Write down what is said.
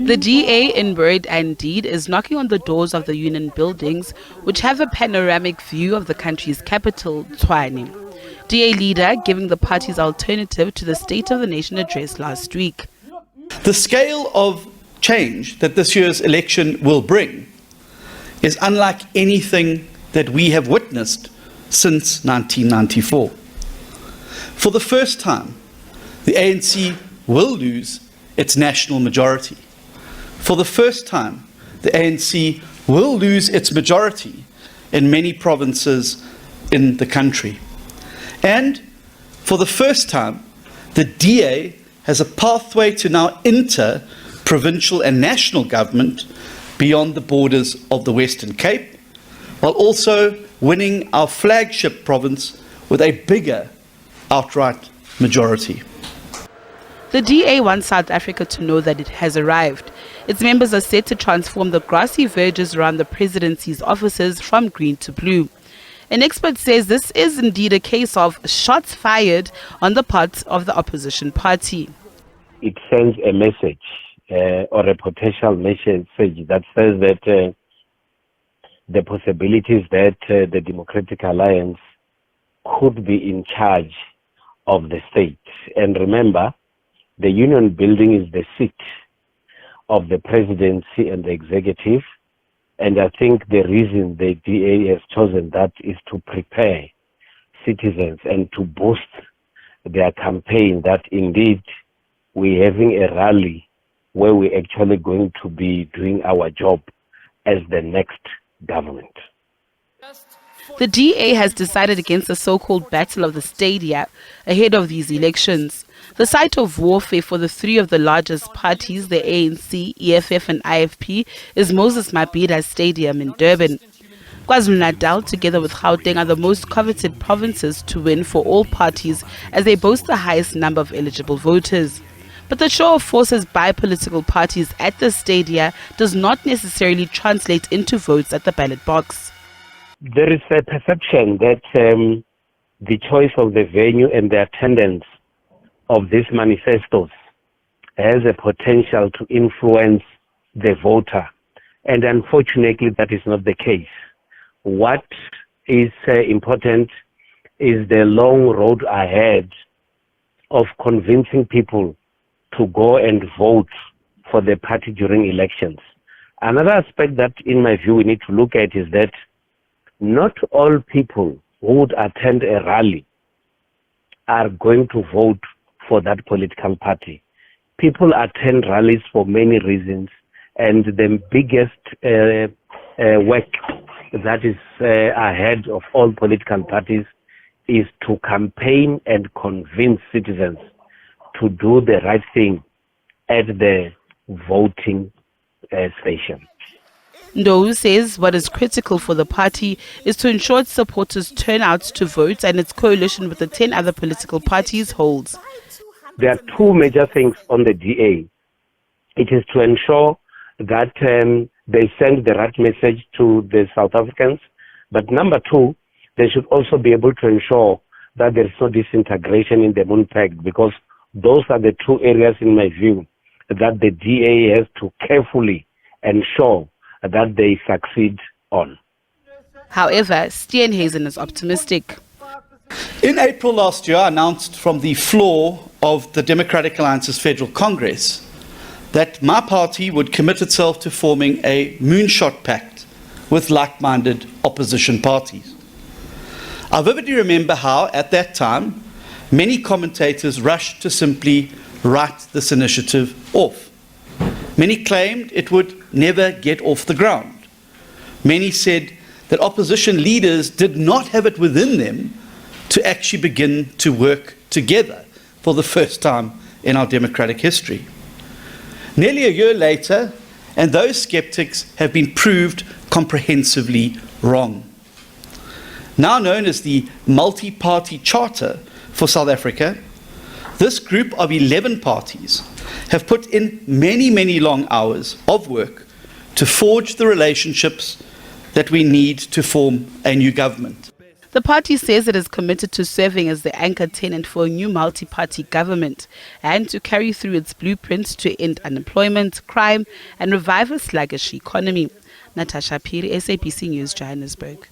The DA in word and deed is knocking on the doors of the union buildings, which have a panoramic view of the country's capital, Tshwane. DA leader giving the party's alternative to the State of the Nation address last week. The scale of change that this year's election will bring is unlike anything that we have witnessed since 1994. For the first time, the ANC will lose its national majority. For the first time, the ANC will lose its majority in many provinces in the country. And for the first time, the DA has a pathway to now enter provincial and national government beyond the borders of the Western Cape, while also winning our flagship province with a bigger outright majority. The DA wants South Africa to know that it has arrived. Its members are set to transform the grassy verges around the presidency's offices from green to blue. An expert says this is indeed a case of shots fired on the part of the opposition party. It sends a message or a potential message that says that the possibilities that the Democratic Alliance could be in charge of the state. And remember, the union building is the seat of the presidency and the executive. And I think the reason the DA has chosen that is to prepare citizens and to boost their campaign that indeed we're having a rally where we're actually going to be doing our job as the next government. The DA has decided against the so-called Battle of the Stadia ahead of these elections. The site of warfare for the three of the largest parties, the ANC, EFF and IFP, is Moses Mabhida Stadium in Durban. KwaZulu-Natal, together with Gauteng, are the most coveted provinces to win for all parties as they boast the highest number of eligible voters. But the show of forces by political parties at the stadia does not necessarily translate into votes at the ballot box. There is a perception that the choice of the venue and the attendance of these manifestos has a potential to influence the voter. And unfortunately, that is not the case. What is important is the long road ahead of convincing people to go and vote for the party during elections. Another aspect that, in my view, we need to look at is that not all people who would attend a rally are going to vote for that political party. People attend rallies for many reasons, and the biggest work that is ahead of all political parties is to campaign and convince citizens to do the right thing at the voting station. Ndou says what is critical for the party is to ensure its supporters turn out to vote and its coalition with the 10 other political parties holds. There are two major things on the DA. It is to ensure that they send the right message to the South Africans. But number two, they should also be able to ensure that there is no disintegration in the MUNPEG, because those are the two areas, in my view, that the DA has to carefully ensure that they succeed on. However, Steenhuisen is optimistic. In April last year, I announced from the floor of the Democratic Alliance's Federal Congress that my party would commit itself to forming a moonshot pact with like-minded opposition parties. I vividly remember how, at that time, many commentators rushed to simply write this initiative off. Many claimed it would never get off the ground. Many said that opposition leaders did not have it within them to actually begin to work together for the first time in our democratic history. Nearly a year later, and those skeptics have been proved comprehensively wrong. Now known as the Multiparty Charter for South Africa, this group of 11 parties have put in many, many long hours of work to forge the relationships that we need to form a new government. The party says it is committed to serving as the anchor tenant for a new multi-party government and to carry through its blueprints to end unemployment, crime and revive a sluggish economy. Natasha Piri, SABC News, Johannesburg.